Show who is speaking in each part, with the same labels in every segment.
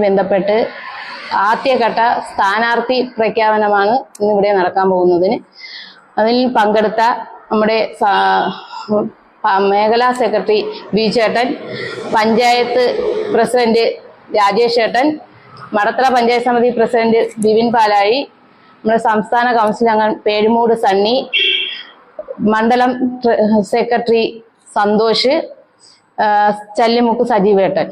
Speaker 1: ബന്ധപ്പെട്ട് ആദ്യഘട്ട സ്ഥാനാർത്ഥി പ്രഖ്യാപനമാണ് ഇന്നിവിടെ നടക്കാൻ പോകുന്നതിന്. അതിൽ പങ്കെടുത്ത നമ്മുടെ മേഖലാ സെക്രട്ടറി ബിചേട്ടൻ, പഞ്ചായത്ത് പ്രസിഡന്റ് രാജേഷ് ചേട്ടൻ, മടത്തറ പഞ്ചായത്ത് സമിതി പ്രസിഡന്റ് ബിപിൻ പാലാഴി, നമ്മുടെ സംസ്ഥാന കൗൺസിൽ അംഗം പേഴുമൂട് സണ്ണി, മണ്ഡലം സെക്രട്ടറി സന്തോഷ്, ചല്ലിമുക്ക് സജീവേട്ടൻ.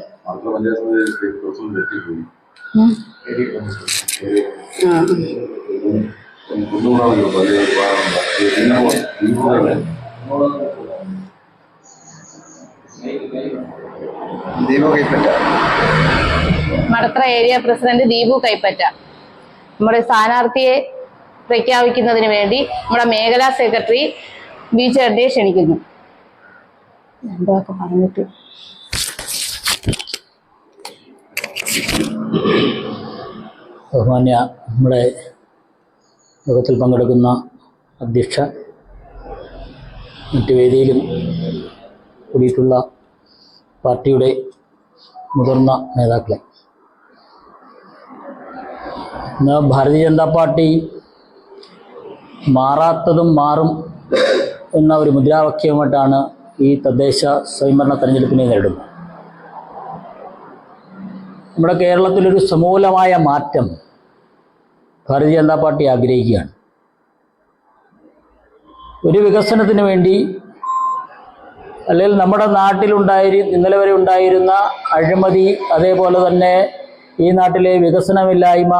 Speaker 1: Madathara area president Deepu Kaippatta. നമ്മുടെ സ്ഥാനാർത്ഥിയെ പ്രഖ്യാപിക്കുന്നതിന് വേണ്ടി നമ്മുടെ മേഖലാ സെക്രട്ടറി ബി ചേട്ടനെ ക്ഷണിക്കുന്നു. എന്തൊക്കെ പറഞ്ഞിട്ട്
Speaker 2: ബഹുമാന്യ നമ്മുടെ യോഗത്തിൽ പങ്കെടുക്കുന്ന അധ്യക്ഷ, മറ്റു വേദിയിലും കൂടിയിട്ടുള്ള പാർട്ടിയുടെ മുതിർന്ന നേതാക്കളെ, ഇന്ന് ഭാരതീയ ജനതാ പാർട്ടി മാറാത്തതും മാറും എന്ന ഒരു മുദ്രാവാക്യവുമായിട്ടാണ് ഈ തദ്ദേശ സ്വയംഭരണ തെരഞ്ഞെടുപ്പിനെ നേരിടുന്നത്. നമ്മുടെ കേരളത്തിലൊരു സമൂലമായ മാറ്റം ഭാരതീയ ജനതാ പാർട്ടി ആഗ്രഹിക്കുകയാണ്. ഒരു വികസനത്തിന് വേണ്ടി, അല്ലെങ്കിൽ നമ്മുടെ ഇന്നലെ വരെ ഉണ്ടായിരുന്ന അഴിമതി, അതേപോലെ തന്നെ ഈ നാട്ടിലെ വികസനമില്ലായ്മ,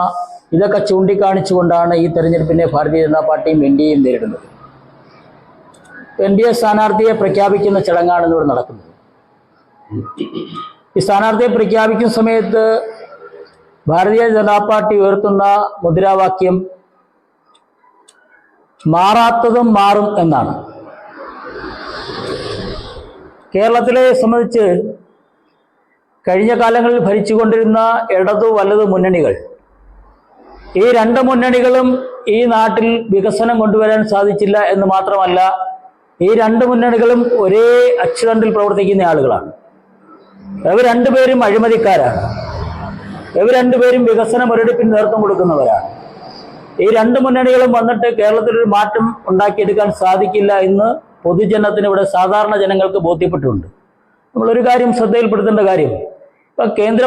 Speaker 2: ഇതൊക്കെ ചൂണ്ടിക്കാണിച്ചുകൊണ്ടാണ് ഈ തെരഞ്ഞെടുപ്പിനെ ഭാരതീയ ജനതാ പാർട്ടിയും എൻ ഡി എയും നേരിടുന്നത്. എൻ ഡി എ സ്ഥാനാർത്ഥിയെ പ്രഖ്യാപിക്കുന്ന ചടങ്ങാണ് ഇവിടെ നടക്കുന്നത്. ഈ സ്ഥാനാർത്ഥിയെ പ്രഖ്യാപിക്കുന്ന സമയത്ത് ഭാരതീയ ജനതാ പാർട്ടി ഉയർത്തുന്ന മുദ്രാവാക്യം മാറാത്തതും മാറും എന്നാണ്. കേരളത്തിലെ സംബന്ധിച്ച് കഴിഞ്ഞ കാലങ്ങളിൽ ഭരിച്ചുകൊണ്ടിരുന്ന ഇടതു വലതു മുന്നണികൾ, ഈ രണ്ട് മുന്നണികളും ഈ നാട്ടിൽ വികസനം കൊണ്ടുവരാൻ സാധിച്ചില്ല എന്ന് മാത്രമല്ല, ഈ രണ്ട് മുന്നണികളും ഒരേ അച്ചുതണ്ടിൽ പ്രവർത്തിക്കുന്ന ആളുകളാണ്. ഇവർ രണ്ടുപേരും അഴിമതിക്കാരാണ്. ഇവർ രണ്ടുപേരും വികസന മുരടിപ്പിന് നേതൃത്വം കൊടുക്കുന്നവരാണ്. ഈ രണ്ട് മുന്നണികളും വന്നിട്ട് കേരളത്തിലൊരു മാറ്റം ഉണ്ടാക്കിയെടുക്കാൻ സാധിക്കില്ല എന്ന് പൊതുജനത്തിന്, ഇവിടെ സാധാരണ ജനങ്ങൾക്ക് ബോധ്യപ്പെട്ടിട്ടുണ്ട്. നമ്മളൊരു കാര്യം ശ്രദ്ധയിൽപ്പെടുത്തേണ്ട കാര്യം, ഇപ്പം കേന്ദ്ര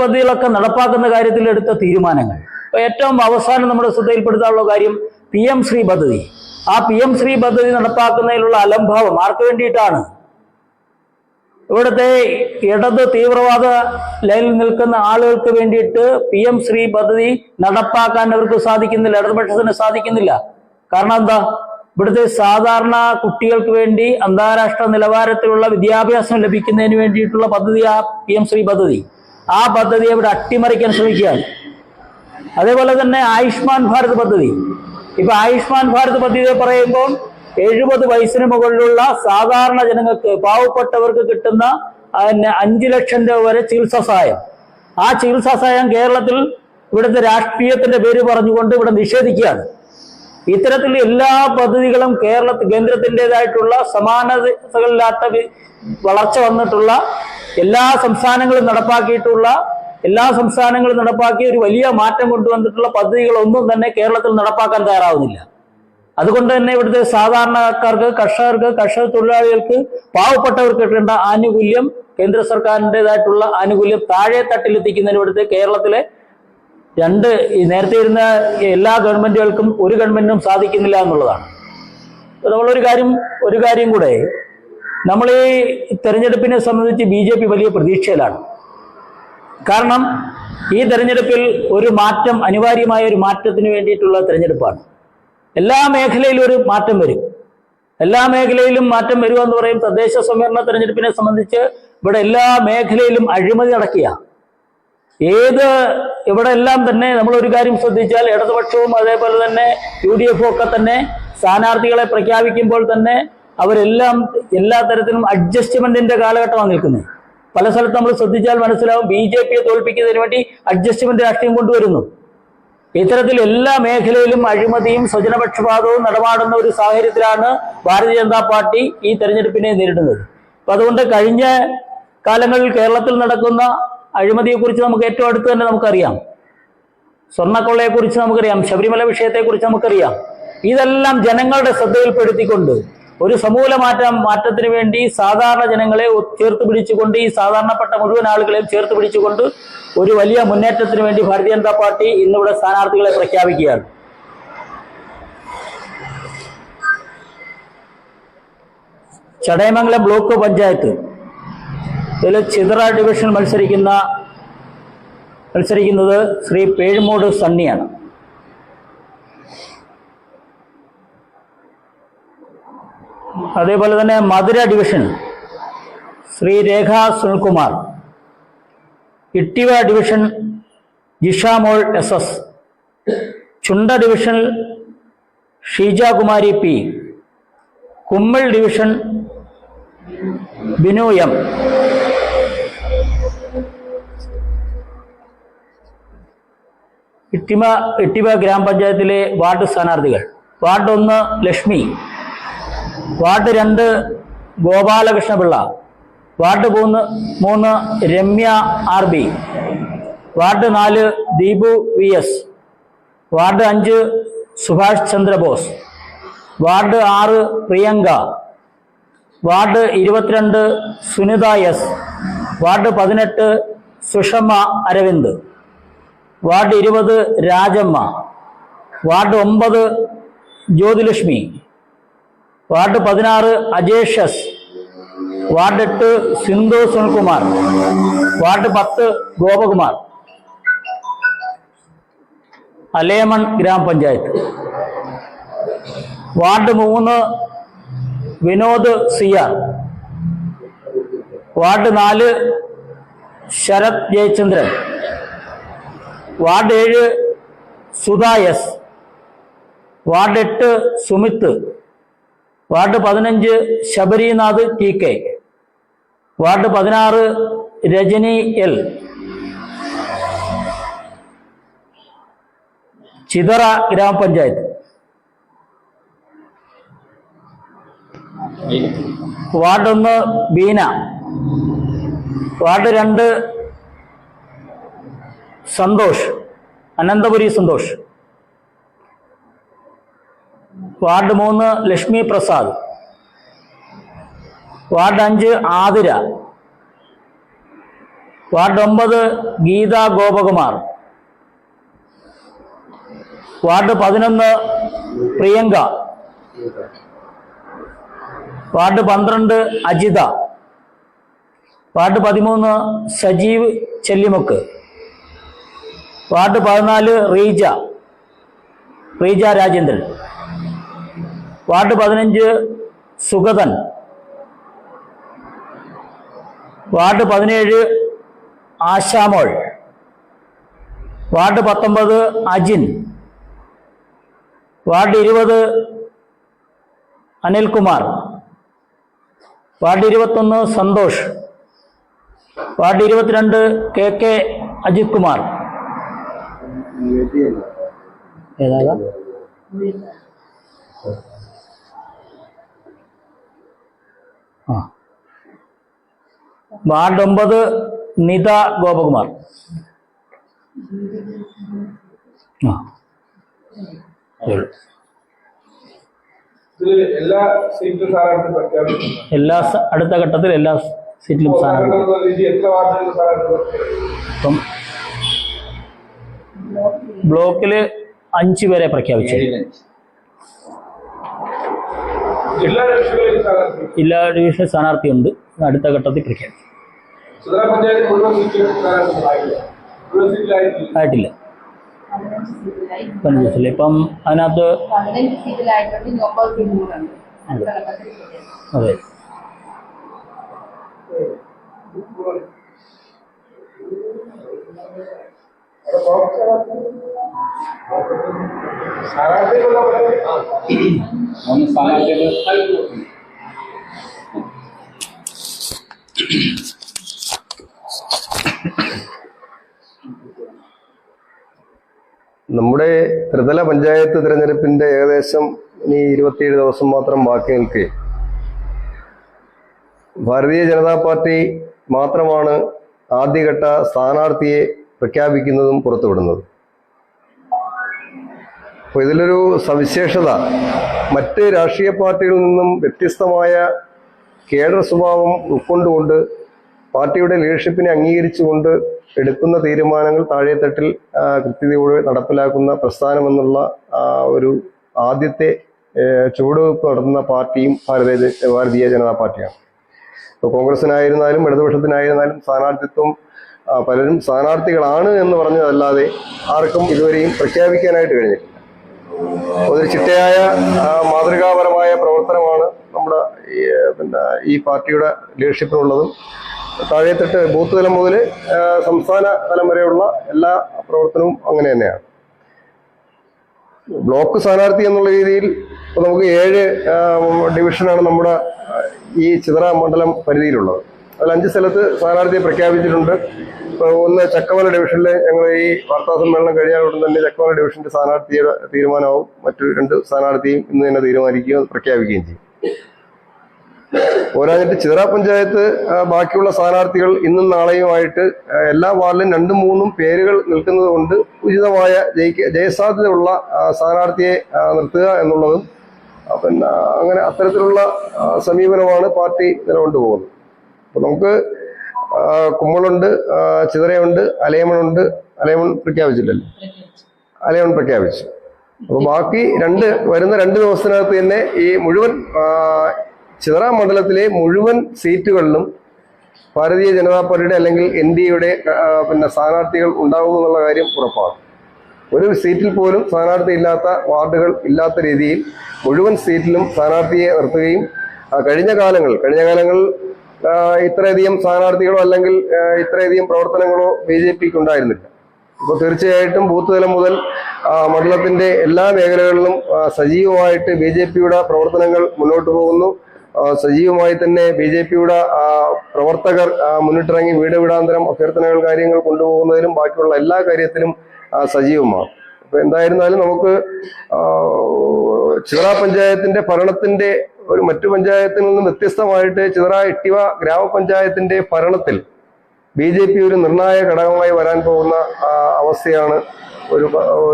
Speaker 2: പദ്ധതികളൊക്കെ നടപ്പാക്കുന്ന കാര്യത്തിൽ എടുത്ത തീരുമാനങ്ങൾ, ഇപ്പം ഏറ്റവും അവസാനം നമ്മുടെ ശ്രദ്ധയിൽപ്പെടുത്താനുള്ള കാര്യം PM ശ്രീ പദ്ധതി. ആ PM ശ്രീ പദ്ധതി നടപ്പാക്കുന്നതിലുള്ള അലംഭാവം ആർക്ക് വേണ്ടിയിട്ടാണ്? ഇവിടുത്തെ ഇടത് തീവ്രവാദ ലൈനിൽ നിൽക്കുന്ന ആളുകൾക്ക് വേണ്ടിയിട്ട് PM ശ്രീ പദ്ധതി നടപ്പാക്കാൻ അവർക്ക് സാധിക്കുന്നില്ല, ഇടതുപക്ഷത്തിന് സാധിക്കുന്നില്ല. കാരണം എന്താ? ഇവിടുത്തെ സാധാരണ കുട്ടികൾക്ക് വേണ്ടി അന്താരാഷ്ട്ര നിലവാരത്തിലുള്ള വിദ്യാഭ്യാസം ലഭിക്കുന്നതിന് വേണ്ടിയിട്ടുള്ള പദ്ധതി ആ PM ശ്രീ പദ്ധതി. ആ പദ്ധതിയെ ഇവിടെ അട്ടിമറിക്കാൻ ശ്രമിക്കുകയാണ്. അതേപോലെ തന്നെ ആയുഷ്മാൻ ഭാരത് പദ്ധതി. ഇപ്പൊ ആയുഷ്മാൻ ഭാരത് പദ്ധതി പറയുമ്പോൾ 70 വയസ്സിന് മുകളിലുള്ള സാധാരണ ജനങ്ങൾക്ക്, പാവപ്പെട്ടവർക്ക് കിട്ടുന്ന 5 ലക്ഷം രൂപ വരെ ചികിത്സാ സഹായം. ആ ചികിത്സാ സഹായം കേരളത്തിൽ ഇവിടുത്തെ രാഷ്ട്രീയത്തിന്റെ പേര് പറഞ്ഞുകൊണ്ട് ഇവിടെ നിഷേധിക്കുകയാണ്. ഇത്തരത്തിൽ എല്ലാ പദ്ധതികളും കേന്ദ്രത്തിൻ്റെതായിട്ടുള്ള സമാനതകളില്ലാത്ത വളർച്ച വന്നിട്ടുള്ള എല്ലാ സംസ്ഥാനങ്ങളും നടപ്പാക്കി ഒരു വലിയ മാറ്റം കൊണ്ടുവന്നിട്ടുള്ള പദ്ധതികളൊന്നും തന്നെ കേരളത്തിൽ നടപ്പാക്കാൻ തയ്യാറാവുന്നില്ല. അതുകൊണ്ട് തന്നെ ഇവിടുത്തെ സാധാരണക്കാർക്ക്, കർഷക തൊഴിലാളികൾക്ക്, പാവപ്പെട്ടവർക്ക് കിട്ടേണ്ട ആനുകൂല്യം, കേന്ദ്ര സർക്കാരിൻ്റെതായിട്ടുള്ള ആനുകൂല്യം താഴെ തട്ടിലെത്തിക്കുന്നതിന് ഇവിടുത്തെ കേരളത്തിലെ നേരത്തെ ഇരുന്ന എല്ലാ ഗവൺമെന്റുകൾക്കും ഒരു ഗവൺമെന്റിനും സാധിക്കുന്നില്ല എന്നുള്ളതാണ്. ഒരു കാര്യം കൂടെ, നമ്മൾ ഈ തെരഞ്ഞെടുപ്പിനെ സംബന്ധിച്ച് BJP വലിയ പ്രതീക്ഷയിലാണ്. കാരണം ഈ തെരഞ്ഞെടുപ്പിൽ ഒരു മാറ്റം, അനിവാര്യമായ ഒരു മാറ്റത്തിന് വേണ്ടിയിട്ടുള്ള തെരഞ്ഞെടുപ്പാണ്. എല്ലാ മേഖലയിലും ഒരു മാറ്റം വരും. എല്ലാ മേഖലയിലും മാറ്റം വരുക എന്ന് പറയും. തദ്ദേശ സ്വയംഭരണ തെരഞ്ഞെടുപ്പിനെ സംബന്ധിച്ച് ഇവിടെ എല്ലാ മേഖലയിലും അഴിമതി നടക്കുക. ഇവിടെ എല്ലാം തന്നെ നമ്മളൊരു കാര്യം ശ്രദ്ധിച്ചാൽ, ഇടതുപക്ഷവും അതേപോലെ തന്നെ UDF ഒക്കെ തന്നെ സ്ഥാനാർത്ഥികളെ പ്രഖ്യാപിക്കുമ്പോൾ തന്നെ അവരെല്ലാം എല്ലാ തരത്തിലും അഡ്ജസ്റ്റ്മെന്റിന്റെ കാലഘട്ടമാണ് നിൽക്കുന്നത്. പല സ്ഥലത്ത് നമ്മൾ ശ്രദ്ധിച്ചാൽ മനസ്സിലാവും, BJPയെ തോൽപ്പിക്കുന്നതിന് വേണ്ടി അഡ്ജസ്റ്റ്മെന്റ് രാഷ്ട്രീയം കൊണ്ടുവരുന്നു. ഇത്തരത്തിൽ എല്ലാ മേഖലയിലും അഴിമതിയും സ്വജനപക്ഷപാതവും നടമാടുന്ന ഒരു സാഹചര്യത്തിലാണ് ഭാരതീയ ജനതാ പാർട്ടി ഈ തെരഞ്ഞെടുപ്പിനെ നേരിടുന്നത്. അപ്പൊ അതുകൊണ്ട് കഴിഞ്ഞ കാലങ്ങളിൽ കേരളത്തിൽ നടക്കുന്ന അഴിമതിയെക്കുറിച്ച് നമുക്ക് ഏറ്റവും അടുത്ത് തന്നെ നമുക്കറിയാം. സ്വർണ്ണക്കൊള്ളയെക്കുറിച്ച് നമുക്കറിയാം. ശബരിമല വിഷയത്തെക്കുറിച്ച് നമുക്കറിയാം. ഇതെല്ലാം ജനങ്ങളുടെ ശ്രദ്ധയിൽപ്പെടുത്തിക്കൊണ്ട് ഒരു സമൂല മാറ്റത്തിന് വേണ്ടി സാധാരണ ജനങ്ങളെ ചേർത്ത് പിടിച്ചുകൊണ്ട്, ഈ സാധാരണപ്പെട്ട മുഴുവൻ ആളുകളെയും ചേർത്ത് പിടിച്ചുകൊണ്ട് ഒരു വലിയ മുന്നേറ്റത്തിന് വേണ്ടി ഭാരതീയ ജനതാ പാർട്ടി ഇന്നിവിടെ സ്ഥാനാർത്ഥികളെ പ്രഖ്യാപിക്കുകയാണ്. ചടയമംഗലം ബ്ലോക്ക് പഞ്ചായത്ത് ഇതിൽ ചിതറ ഡിവിഷൻ മത്സരിക്കുന്നത് ശ്രീ പേഴുമൂട് സണ്ണിയാണ്. അതേപോലെ തന്നെ Madhura division Sree Rekha Sunilkumar, Ittiva division Jishamol SS, Chunda division Sheejakumari P, Kummil division Binu M. Ittiva ഗ്രാമപഞ്ചായത്തിലെ വാർഡ് സ്ഥാനാർത്ഥികൾ: ward 1 Lakshmi, ward 2 Gopalakrishnapillai, ward 3 Ramya RB, ward 4 Deepu VS, ward 5 Subhash Chandrabose, ward 6 Priyanka, ward 22 Sunitha S, ward 18 Sushama Aravind, ward 20 Rajamma, ward 9 Jyothilakshmi, ward 16 Ajesh S, ward 8 Sindhu Sunilkumar, ward 10 Gopakumar. Alayamon gramapanchayat: ward 3 Vinod CR, ward 4 Sarath Jayachandran, ward 7 Sudha S, ward 8 Sumith, ward 15 Sabarinath TK, ward 16 Rajani L. Chithara gramapanchayat: ward 1 Beena, ward 2 Santhosh, Ananthapuri Santhosh, ward 3 Lakshmi Prasad, ward 5 Athira, ward 9 Geetha Gopakumar, ward 11 Priyanka, ward 12 Ajitha, ward 13 Sajeev Chellimukku, ward 14 Reeja Rajendran, ward 15 Sugathan, ward 17 Ashamol, ward 19 Ajin, ward 20 Anilkumar, ward 21 Santhosh, ward 22 KK Ajith Kumar. ഏതാ? Ward 9 Nitha Gopakumar. എല്ലാ അടുത്ത ഘട്ടത്തിൽ എല്ലാ സീറ്റിലും ഇപ്പം ബ്ലോക്കില് 5 പേരെ പ്രഖ്യാപിച്ചു. ജില്ലാ ഡിവിഷൻ സ്ഥാനാർത്ഥിയുണ്ട്. അടുത്ത ഘട്ടത്തിൽ പ്രഖ്യാപിച്ചു. ആയിട്ടില്ല. 15 ഇപ്പം അതിനകത്ത് അതെ.
Speaker 3: നമ്മുടെ ത്രിതല പഞ്ചായത്ത് തിരഞ്ഞെടുപ്പിന്റെ ഏകദേശം ഇനി 27 ദിവസം മാത്രം ബാക്കി നിൽക്കെ ഭാരതീയ ജനതാ പാർട്ടി മാത്രമാണ് ആദ്യഘട്ട സ്ഥാനാർത്ഥിയെ പ്രഖ്യാപിക്കുന്നതും പുറത്തുവിടുന്നതും. അപ്പോൾ ഇതിലൊരു സവിശേഷത, മറ്റ് രാഷ്ട്രീയ പാർട്ടികളിൽ നിന്നും വ്യത്യസ്തമായ കേഡർ സ്വഭാവം ഉൾക്കൊണ്ടുകൊണ്ട് പാർട്ടിയുടെ ലീഡർഷിപ്പിനെ അംഗീകരിച്ചുകൊണ്ട് എടുക്കുന്ന തീരുമാനങ്ങൾ താഴെത്തട്ടിൽ കൃത്യതയോടെ നടപ്പിലാക്കുന്ന പ്രസ്ഥാനമെന്നുള്ള ഒരു ആദ്യത്തെ ചുവടുവെപ്പ് നടത്തുന്ന പാർട്ടിയും ഭാരതീയ ജനതാ പാർട്ടിയാണ്. ഇപ്പോൾ കോൺഗ്രസിനായിരുന്നാലും ഇടതുപക്ഷത്തിനായിരുന്നാലും സ്ഥാനാർത്ഥിത്വം പലരും സ്ഥാനാർത്ഥികളാണ് എന്ന് പറഞ്ഞതല്ലാതെ ആർക്കും ഇതുവരെയും പ്രഖ്യാപിക്കാനായിട്ട് കഴിഞ്ഞിട്ടില്ല. ഒരു ചിട്ടയായ മാതൃകാപരമായ പ്രവർത്തനമാണ് നമ്മുടെ ഈ പാർട്ടിയുടെ ലീഡർഷിപ്പിനുള്ളതും. താഴെത്തട്ട് ബൂത്ത് തലം മുതൽ സംസ്ഥാന തലം വരെയുള്ള എല്ലാ പ്രവർത്തനവും അങ്ങനെ തന്നെയാണ്. ബ്ലോക്ക് സ്ഥാനാർത്ഥി എന്നുള്ള രീതിയിൽ ഇപ്പോൾ നമുക്ക് 7 ഡിവിഷനാണ് നമ്മുടെ ഈ ചിതറ മണ്ഡലം പരിധിയിലുള്ളത്. അതിൽ 5 സ്ഥലത്ത് സ്ഥാനാർത്ഥിയെ പ്രഖ്യാപിച്ചിട്ടുണ്ട്. ഇപ്പോൾ ഒന്ന് ചക്കമല ഡിവിഷനിൽ ഞങ്ങൾ ഈ വാർത്താ സമ്മേളനം കഴിഞ്ഞാലുടൻ തന്നെ ചക്കമല ഡിവിഷന്റെ സ്ഥാനാർത്ഥിയുടെ തീരുമാനമാവും. മറ്റു 2 സ്ഥാനാർത്ഥിയും ഇന്ന് തന്നെ തീരുമാനിക്കുകയും പ്രഖ്യാപിക്കുകയും ചെയ്യും. പോരാഞ്ഞിട്ട് ചിതറ പഞ്ചായത്ത് ബാക്കിയുള്ള സ്ഥാനാർത്ഥികൾ ഇന്നും നാളെയുമായിട്ട് എല്ലാ വാർഡിലും 2-3 പേരുകൾ നിൽക്കുന്നത് കൊണ്ട് ഉചിതമായ ജയസാധ്യതയുള്ള സ്ഥാനാർത്ഥിയെ നിർത്തുക എന്നുള്ളതും അങ്ങനെ അത്തരത്തിലുള്ള സമീപനമാണ് പാർട്ടി നിലകൊണ്ടു പോകുന്നത്. അപ്പൊ നമുക്ക് കുമ്മളുണ്ട്, ചിതറയുണ്ട്, അലയമണ്ണുണ്ട്. അലയമൺ പ്രഖ്യാപിച്ചില്ലല്ലോ, അലയമൺ പ്രഖ്യാപിച്ചു. അപ്പൊ ബാക്കി വരുന്ന 2 ദിവസത്തിനകത്ത് തന്നെ ഈ മുഴുവൻ ചിതറ മണ്ഡലത്തിലെ മുഴുവൻ സീറ്റുകളിലും ഭാരതീയ ജനതാ പാർട്ടിയുടെ അല്ലെങ്കിൽ NDAയുടെ സ്ഥാനാർത്ഥികൾ ഉണ്ടാകുമെന്നുള്ള കാര്യം ഉറപ്പാണ്. ഒരു സീറ്റിൽ പോലും സ്ഥാനാർത്ഥി ഇല്ലാത്ത വാർഡുകൾ ഇല്ലാത്ത രീതിയിൽ മുഴുവൻ സീറ്റിലും സ്ഥാനാർത്ഥിയെ നിർത്തുകയും കഴിഞ്ഞ കാലങ്ങൾ ഇത്രയധികം സ്ഥാനാർത്ഥികളോ അല്ലെങ്കിൽ ഇത്രയധികം പ്രവർത്തനങ്ങളോ BJPക്ക് ഉണ്ടായിരുന്നില്ല. ഇപ്പോൾ തീർച്ചയായിട്ടും ബൂത്ത് തലം മുതൽ മണ്ഡലത്തിന്റെ എല്ലാ മേഖലകളിലും സജീവമായിട്ട് BJPയുടെ പ്രവർത്തനങ്ങൾ മുന്നോട്ട് പോകുന്നു. സജീവമായി തന്നെ BJPയുടെ പ്രവർത്തകർ മുന്നിട്ടിറങ്ങി വീട് വീടാന്തരം അഭ്യർത്ഥനകൾ കാര്യങ്ങൾ കൊണ്ടുപോകുന്നതിലും ബാക്കിയുള്ള എല്ലാ കാര്യത്തിലും സജീവമാണ്. അപ്പൊ എന്തായിരുന്നാലും നമുക്ക് ചിതറ പഞ്ചായത്തിന്റെ ഭരണത്തിന്റെ മറ്റു പഞ്ചായത്തിൽ നിന്നും വ്യത്യസ്തമായിട്ട് ചിതറ ഇട്ടിവ ഗ്രാമപഞ്ചായത്തിന്റെ ഭരണത്തിൽ BJP ഒരു നിർണായക ഘടകമായി വരാൻ പോകുന്ന അവസ്ഥയാണ്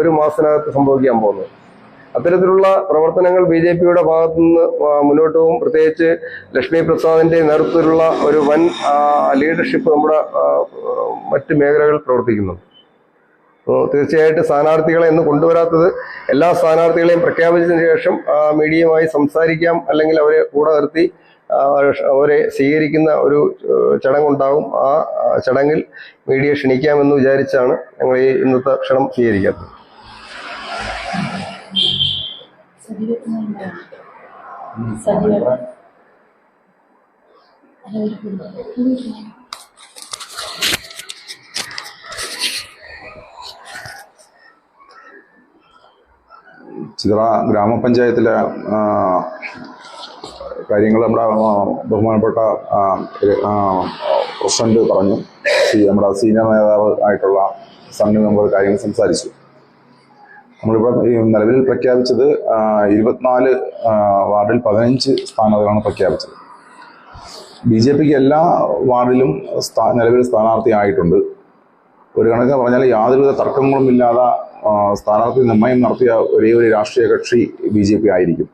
Speaker 3: ഒരു മാസത്തിനകത്ത് സംഭവിക്കാൻ പോകുന്നത്. അത്തരത്തിലുള്ള പ്രവർത്തനങ്ങൾ BJPയുടെ ഭാഗത്തു നിന്ന് മുന്നോട്ട് പോകും. പ്രത്യേകിച്ച് ലക്ഷ്മി പ്രസാദിന്റെ നേതൃത്വത്തിലുള്ള ഒരു വൻ ലീഡർഷിപ്പ് നമ്മുടെ മറ്റ് മേഖലകളിൽ പ്രവർത്തിക്കുന്നുണ്ട്. തീർച്ചയായിട്ടും സ്ഥാനാർത്ഥികളെ ഇന്ന് കൊണ്ടുവരാത്തത് എല്ലാ സ്ഥാനാർത്ഥികളെയും പ്രഖ്യാപിച്ചതിന് ശേഷം മീഡിയയുമായി സംസാരിക്കാം, അല്ലെങ്കിൽ അവരെ കൂടെ നിർത്തി അവരെ സ്വീകരിക്കുന്ന ഒരു ചടങ്ങുണ്ടാകും. ആ ചടങ്ങിൽ മീഡിയ ക്ഷണിക്കാമെന്ന് വിചാരിച്ചാണ് ഞങ്ങൾ ഈ ഇന്നത്തെ ക്ഷണം സ്വീകരിക്കാത്തത്.
Speaker 4: ചിതറ ഗ്രാമപഞ്ചായത്തിലെ കാര്യങ്ങൾ നമ്മുടെ ബഹുമാനപ്പെട്ട പ്രസിഡന്റ് പറഞ്ഞു. നമ്മുടെ സീനിയർ നേതാവ് ആയിട്ടുള്ള സംഘ മെമ്പർ കാര്യങ്ങൾ സംസാരിച്ചു. നമ്മളിപ്പോൾ ഈ നിലവിൽ പ്രഖ്യാപിച്ചത് 24 വാർഡിൽ 15 സ്ഥാനാർത്ഥികളാണ് പ്രഖ്യാപിച്ചത്. BJPക്ക് എല്ലാ വാർഡിലും നിലവിൽ സ്ഥാനാർത്ഥി ആയിട്ടുണ്ട്. ഒരു കണക്കിന് പറഞ്ഞാൽ യാതൊരുവിധ തർക്കങ്ങളും ഇല്ലാതെ സ്ഥാനാർത്ഥി നിർണ്ണയം നടത്തിയ ഒരേ ഒരു രാഷ്ട്രീയ കക്ഷി BJP ആയിരിക്കും.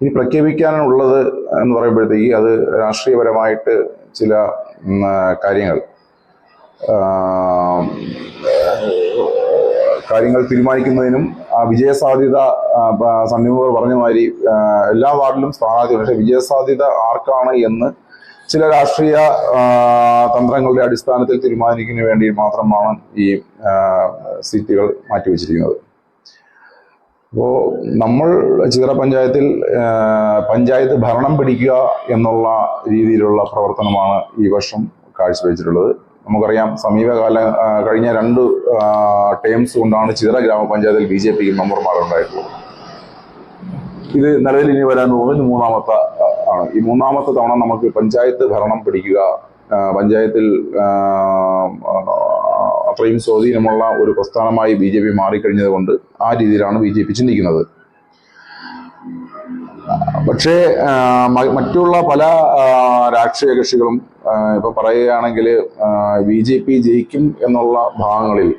Speaker 4: ഇനി പ്രഖ്യാപിക്കാനുള്ളത് എന്ന് പറയുമ്പോഴത്തേക്ക് അത് രാഷ്ട്രീയപരമായിട്ട് ചില കാര്യങ്ങൾ തീരുമാനിക്കുന്നതിനും വിജയസാധ്യത സണ്ണിമുഖർ പറഞ്ഞ മാതിരി എല്ലാ വാർഡിലും സ്ഥാനാർത്ഥി, പക്ഷേ വിജയസാധ്യത ആർക്കാണ് എന്ന് ചില രാഷ്ട്രീയ തന്ത്രങ്ങളുടെ അടിസ്ഥാനത്തിൽ തീരുമാനിക്കുന്നതിന് വേണ്ടി മാത്രമാണ് ഈ സീറ്റുകൾ മാറ്റിവെച്ചിരിക്കുന്നത്. അപ്പോൾ നമ്മൾ ചിതറ പഞ്ചായത്തിൽ പഞ്ചായത്ത് ഭരണം പിടിക്കുക എന്നുള്ള രീതിയിലുള്ള പ്രവർത്തനമാണ് ഈ വർഷം കാഴ്ചവെച്ചിട്ടുള്ളത്. നമുക്കറിയാം, കഴിഞ്ഞ 2 ടേംസ് കൊണ്ടാണ് ചിതറ ഗ്രാമപഞ്ചായത്തിൽ BJPക്ക് മെമ്പർമാരുണ്ടായിട്ടുള്ളത്. ഇത് നിലവിൽ ഇനി വരാൻ പോകുന്നത് 3ാമത്തെ ആണ്. ഈ 3ാമത്തെ തവണ നമുക്ക് പഞ്ചായത്ത് ഭരണം പിടിക്കുക, പഞ്ചായത്തിൽ അത്രയും സ്വാധീനമുള്ള ഒരു പ്രസ്ഥാനമായി BJP മാറിക്കഴിഞ്ഞത് കൊണ്ട് ആ രീതിയിലാണ് BJP ചിന്തിക്കുന്നത്. പക്ഷേ മറ്റുള്ള പല രാഷ്ട്രീയ കക്ഷികളും ഇപ്പൊ പറയുകയാണെങ്കിൽ BJP ജയിക്കും എന്നുള്ള ഭാഗങ്ങളിൽ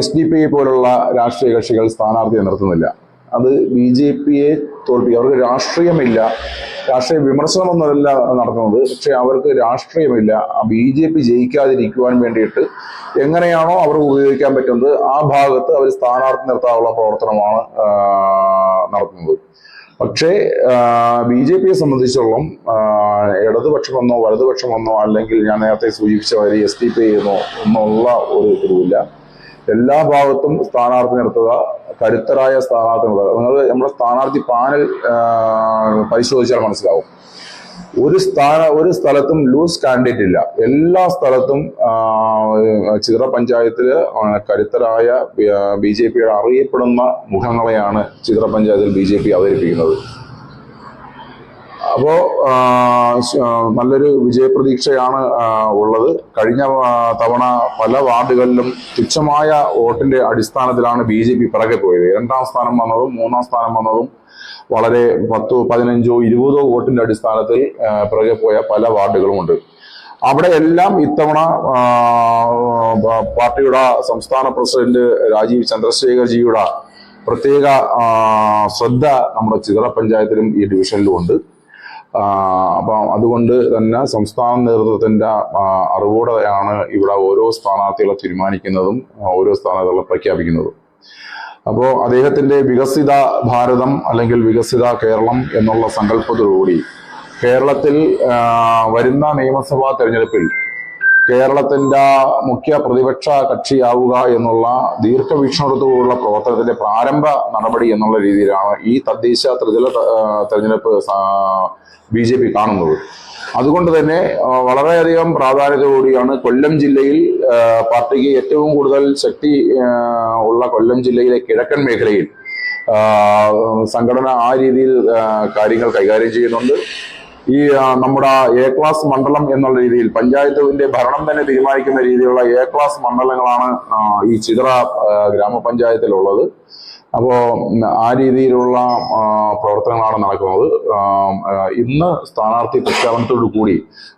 Speaker 4: SDP പോലുള്ള രാഷ്ട്രീയ കക്ഷികൾ സ്ഥാനാർത്ഥിയെ നിർത്തുന്നില്ല. അത് BJPയെ തോൽപ്പിക്കുക. അവർക്ക് രാഷ്ട്രീയമില്ല, രാഷ്ട്രീയ വിമർശനമൊന്നുമല്ല നടത്തുന്നത്. പക്ഷെ അവർക്ക് രാഷ്ട്രീയമില്ല. BJP ജയിക്കാതിരിക്കുവാൻ വേണ്ടിയിട്ട് എങ്ങനെയാണോ അവർക്ക് ഉപയോഗിക്കാൻ പറ്റുന്നത് ആ ഭാഗത്ത് അവർ സ്ഥാനാർത്ഥി നിർത്താനുള്ള പ്രവർത്തനമാണ് നടത്തുന്നത്. പക്ഷേ BJPയെ സംബന്ധിച്ചോളം ഇടതുപക്ഷമെന്നോ വലതുപക്ഷമെന്നോ അല്ലെങ്കിൽ ഞാൻ നേരത്തെ സൂചിപ്പിച്ച മാതിരി SDP എന്നോ ഒന്നുള്ള ഒരു ഇതുമില്ല. എല്ലാ ഭാഗത്തും സ്ഥാനാർത്ഥി നിർത്തുക, കരുത്തരായ സ്ഥാനാർത്ഥി നിർത്തുക. നിങ്ങൾ നമ്മുടെ സ്ഥാനാർത്ഥി പാനൽ പരിശോധിച്ചാൽ മനസ്സിലാവും. ഒരു സ്ഥലത്തും ലൂസ് കാൻഡിഡേറ്റ് ഇല്ല. എല്ലാ സ്ഥലത്തും ചിതറ പഞ്ചായത്തില് കരുത്തരായ BJPയുടെ അറിയപ്പെടുന്ന മുഖങ്ങളെയാണ് ചിതറ പഞ്ചായത്തിൽ BJP അവതരിപ്പിക്കുന്നത്. അപ്പോ നല്ലൊരു വിജയപ്രതീക്ഷയാണ് ഉള്ളത്. കഴിഞ്ഞ തവണ പല വാർഡുകളിലും തുച്ഛമായ വോട്ടിന്റെ അടിസ്ഥാനത്തിലാണ് BJP പിറകെ പോയത്. 2ാം സ്ഥാനം വന്നതും 3ാം സ്ഥാനം വന്നതും വളരെ 10, 15, 20 വോട്ടിന്റെ അടിസ്ഥാനത്തിൽ പിറകെ പോയ പല വാർഡുകളുമുണ്ട്. അവിടെ എല്ലാം ഇത്തവണ പാർട്ടിയുടെ സംസ്ഥാന പ്രസിഡന്റ് രാജീവ് ചന്ദ്രശേഖർജിയുടെ പ്രത്യേക ശ്രദ്ധ നമ്മുടെ ചിതറ പഞ്ചായത്തിലും ഈ ഡിവിഷനിലും ഉണ്ട്. അപ്പം അതുകൊണ്ട് തന്നെ സംസ്ഥാന നേതൃത്വത്തിന്റെ അറിവോടെയാണ് ഇവിടെ ഓരോ സ്ഥാനാർത്ഥികളെ തീരുമാനിക്കുന്നതും ഓരോ സ്ഥാനാർത്ഥികളെ പ്രഖ്യാപിക്കുന്നതും. അപ്പോൾ അദ്ദേഹത്തിന്റെ വികസിത ഭാരതം അല്ലെങ്കിൽ വികസിത കേരളം എന്നുള്ള സങ്കല്പത്തോടുകൂടി കേരളത്തിൽ വരുന്ന നിയമസഭാ തെരഞ്ഞെടുപ്പിൽ കേരളത്തിന്റെ മുഖ്യ പ്രതിപക്ഷ കക്ഷിയാവുക എന്നുള്ള ദീർഘവീക്ഷണത്തോടുള്ള പ്രവർത്തനത്തിന്റെ പ്രാരംഭ നടപടി എന്നുള്ള രീതിയിലാണ് ഈ തദ്ദേശ ത്രിതല തെരഞ്ഞെടുപ്പ് BJP കാണുന്നത്. അതുകൊണ്ട് തന്നെ വളരെയധികം പ്രാധാന്യത്തോടുകൂടിയാണ് കൊല്ലം ജില്ലയിൽ പാർട്ടിക്ക് ഏറ്റവും കൂടുതൽ ശക്തി ഉള്ള കൊല്ലം ജില്ലയിലെ കിഴക്കൻ മേഖലയിൽ സംഘടന ആ രീതിയിൽ കാര്യങ്ങൾ കൈകാര്യം ചെയ്യുന്നുണ്ട്. ഈ നമ്മുടെ A ക്ലാസ് മണ്ഡലം എന്നുള്ള രീതിയിൽ പഞ്ചായത്തിന്റെ ഭരണം തന്നെ തീരുമാനിക്കുന്ന രീതിയിലുള്ള A ക്ലാസ് മണ്ഡലങ്ങളാണ് ഈ ചിതറ ഗ്രാമപഞ്ചായത്തിലുള്ളത്. അപ്പോൾ ആ രീതിയിലുള്ള പ്രവർത്തനങ്ങളാണ് നടക്കുന്നത്. ഇന്ന് സ്ഥാനാർത്ഥി പ്രഖ്യാപനത്തോടു കൂടി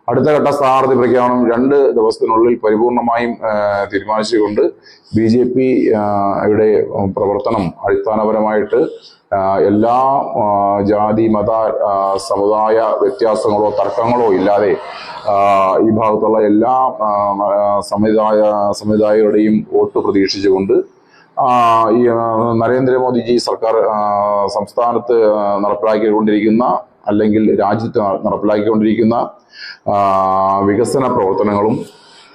Speaker 4: അടുത്ത ഘട്ട സ്ഥാനാർത്ഥി പ്രഖ്യാപനം 2 ദിവസത്തിനുള്ളിൽ പരിപൂർണമായും തീരുമാനിച്ചുകൊണ്ട് BJPയുടെ പ്രവർത്തനം അടിസ്ഥാനപരമായിട്ട് എല്ലാ ജാതി മത സമുദായ വ്യത്യാസങ്ങളോ തർക്കങ്ങളോ ഇല്ലാതെ ഈ ഭാഗത്തുള്ള എല്ലാ സമുദായങ്ങളുടെയും വോട്ട് പ്രതീക്ഷിച്ചുകൊണ്ട് ഈ നരേന്ദ്രമോദിജി സർക്കാർ സംസ്ഥാനത്ത് നടപ്പിലാക്കിക്കൊണ്ടിരിക്കുന്ന അല്ലെങ്കിൽ രാജ്യത്ത് നടപ്പിലാക്കിക്കൊണ്ടിരിക്കുന്ന വികസന പ്രവർത്തനങ്ങളും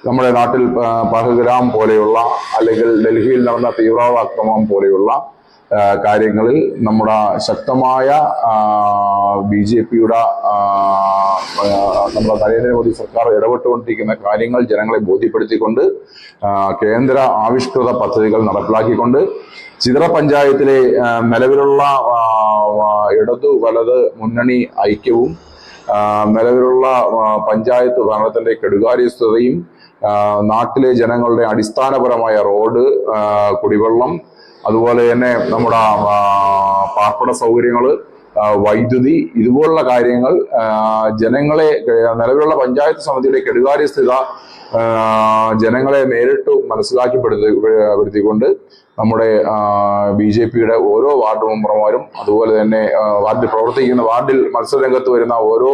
Speaker 4: നമ്മുടെ നാട്ടിൽ പഹൽഗ്രാം പോലെയുള്ള അല്ലെങ്കിൽ ഡൽഹിയിൽ നടന്ന തീവ്രവാദ ആക്രമണം പോലെയുള്ള കാര്യങ്ങളിൽ നമ്മുടെ ശക്തമായ BJPയുടെ നമ്മുടെ നരേന്ദ്രമോദി സർക്കാർ ഇടപെട്ടുകൊണ്ടിരിക്കുന്ന കാര്യങ്ങൾ ജനങ്ങളെ ബോധ്യപ്പെടുത്തിക്കൊണ്ട് കേന്ദ്ര ആവിഷ്കൃത പദ്ധതികൾ നടപ്പിലാക്കിക്കൊണ്ട് ചിതറ പഞ്ചായത്തിലെ നിലവിലുള്ള ഇടതു വലത് മുന്നണി ഐക്യവും നിലവിലുള്ള പഞ്ചായത്ത് ഭരണത്തിന്റെ കെടുകാര്യസ്ഥതയും നാട്ടിലെ ജനങ്ങളുടെ അടിസ്ഥാനപരമായ റോഡ്, കുടിവെള്ളം, അതുപോലെ തന്നെ നമ്മുടെ പാർപ്പിട സൗകര്യങ്ങൾ, വൈദ്യുതി, ഇതുപോലുള്ള കാര്യങ്ങൾ ജനങ്ങളെ നിലവിലുള്ള പഞ്ചായത്ത് സമിതിയുടെ കെടുകാര്യസ്ഥിത ജനങ്ങളെ നേരിട്ട് മനസ്സിലാക്കിപ്പെടുത്തിക്കൊണ്ട് നമ്മുടെ BJPയുടെ ഓരോ വാർഡ് മെമ്പർമാരും അതുപോലെ തന്നെ വാർഡിൽ പ്രവർത്തിക്കുന്ന വാർഡിൽ മത്സരരംഗത്ത് വരുന്ന ഓരോ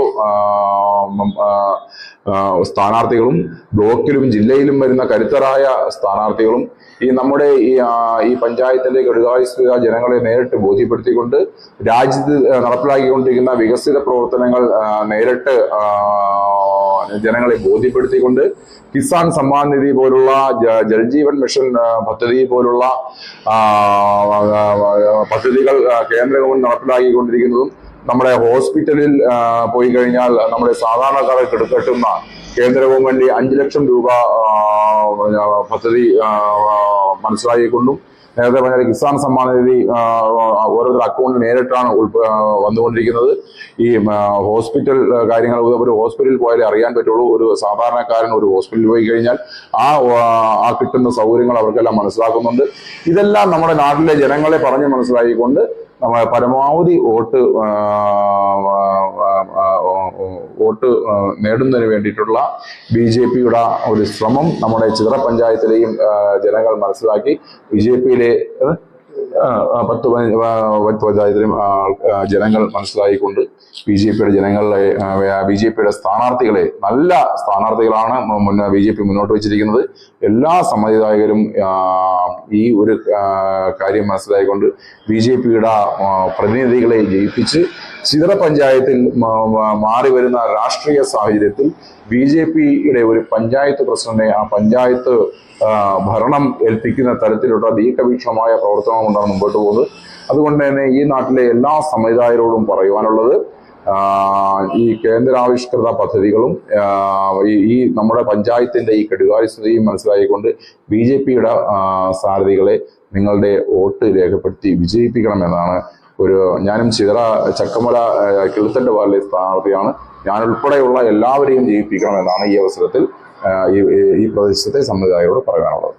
Speaker 4: സ്ഥാനാർത്ഥികളും ബ്ലോക്കിലും ജില്ലയിലും വരുന്ന കരുത്തരായ സ്ഥാനാർത്ഥികളും നമ്മുടെ ഈ പഞ്ചായത്തിന്റെ കെടുകാര്യസ്ഥിത ജനങ്ങളെ നേരിട്ട് ബോധ്യപ്പെടുത്തിക്കൊണ്ട് രാജ്യത്ത് നടപ്പിലാക്കിക്കൊണ്ടിരിക്കുന്ന വികസിത പ്രവർത്തനങ്ങൾ നേരിട്ട് ജനങ്ങളെ ബോധ്യപ്പെടുത്തിക്കൊണ്ട് കിസാൻ സമ്മാൻ നിധി പോലുള്ള ജൽജീവൻ മിഷൻ പദ്ധതി പോലുള്ള പദ്ധതികൾ കേന്ദ്ര ഗവൺമെന്റ് നടപ്പിലാക്കിക്കൊണ്ടിരിക്കുന്നതും നമ്മുടെ ഹോസ്പിറ്റലിൽ പോയി കഴിഞ്ഞാൽ നമ്മുടെ സാധാരണക്കാരെ കെട്ടുന്ന കേന്ദ്ര ഗവൺമെന്റ് 5 ലക്ഷം രൂപ പദ്ധതി മനസ്സിലാക്കിക്കൊണ്ടും നേരത്തെ പറഞ്ഞാൽ കിസാൻ സമ്മാൻ നിധി ഓരോരുത്തർ അക്കൗണ്ടിൽ നേരിട്ടാണ് വന്നുകൊണ്ടിരിക്കുന്നത്. ഈ ഹോസ്പിറ്റൽ കാര്യങ്ങൾ ഒരു ഹോസ്പിറ്റലിൽ പോയാലേ അറിയാൻ പറ്റുള്ളൂ. ഒരു സാധാരണക്കാരൻ ഒരു ഹോസ്പിറ്റലിൽ പോയി കഴിഞ്ഞാൽ ആ കിട്ടുന്ന സൗകര്യങ്ങൾ അവർക്കെല്ലാം മനസ്സിലാക്കുന്നുണ്ട്. ഇതെല്ലാം നമ്മുടെ നാട്ടിലെ ജനങ്ങളെ പറഞ്ഞ് മനസ്സിലാക്കിക്കൊണ്ട് പരമാവധി വോട്ട് നേടുന്നതിന് വേണ്ടിയിട്ടുള്ള BJPയുടെ ഒരു ശ്രമം നമ്മുടെ ചിതറ പഞ്ചായത്തിലെയും ജനങ്ങൾ മനസ്സിലാക്കി BJPയിലെ 10 പഞ്ചായത്തിലും ജനങ്ങൾ മനസ്സിലാക്കിക്കൊണ്ട് BJPയുടെ സ്ഥാനാർത്ഥികളെ, നല്ല സ്ഥാനാർത്ഥികളാണ് BJP മുന്നോട്ട് വെച്ചിരിക്കുന്നത്. എല്ലാ സമ്മതിദായകരും ഈ ഒരു കാര്യം മനസ്സിലാക്കിക്കൊണ്ട് BJPയുടെ പ്രതിനിധികളെ ജയിപ്പിച്ച് ചിതറ പഞ്ചായത്തിൽ മാറി വരുന്ന രാഷ്ട്രീയ സാഹചര്യത്തിൽ BJPയുടെ ഒരു പഞ്ചായത്ത് പ്രസിഡന്റിനെ ആ പഞ്ചായത്ത് ഭരണം ഏൽപ്പിക്കുന്ന തരത്തിലുള്ള ദീർഘവീക്ഷണമായ പ്രവർത്തനം കൊണ്ടാണ് മുമ്പോട്ട് പോകുന്നത്. അതുകൊണ്ട് തന്നെ ഈ നാട്ടിലെ എല്ലാ സമ്മതിദായകരോടും പറയുവാനുള്ളത്, ഈ കേന്ദ്രാവിഷ്കൃത പദ്ധതികളും ഈ നമ്മുടെ പഞ്ചായത്തിന്റെ ഈ കെടുകാര്യസ്ഥതയും മനസ്സിലാക്കിക്കൊണ്ട് BJPയുടെ സാരഥികളെ നിങ്ങളുടെ വോട്ട് രേഖപ്പെടുത്തി വിജയിപ്പിക്കണമെന്നാണ് ഞാനും ചിതറ ചക്കമല കിളുത്തന്റെ വാർഡിലെ സ്ഥാനാർത്ഥിയാണ്. ഞാൻ ഉൾപ്പെടെയുള്ള എല്ലാവരെയും ജയിപ്പിക്കണമെന്നാണ് ഈ അവസരത്തിൽ ഈ പ്രദേശത്തെ സമുദായത്തോട് പറയാനുള്ളത്.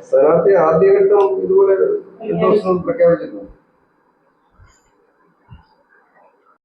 Speaker 3: സ്ഥാനാർത്ഥി ആദ്യഘട്ടം ഇതുപോലെ പ്രഖ്യാപിച്ചിട്ടുണ്ട്.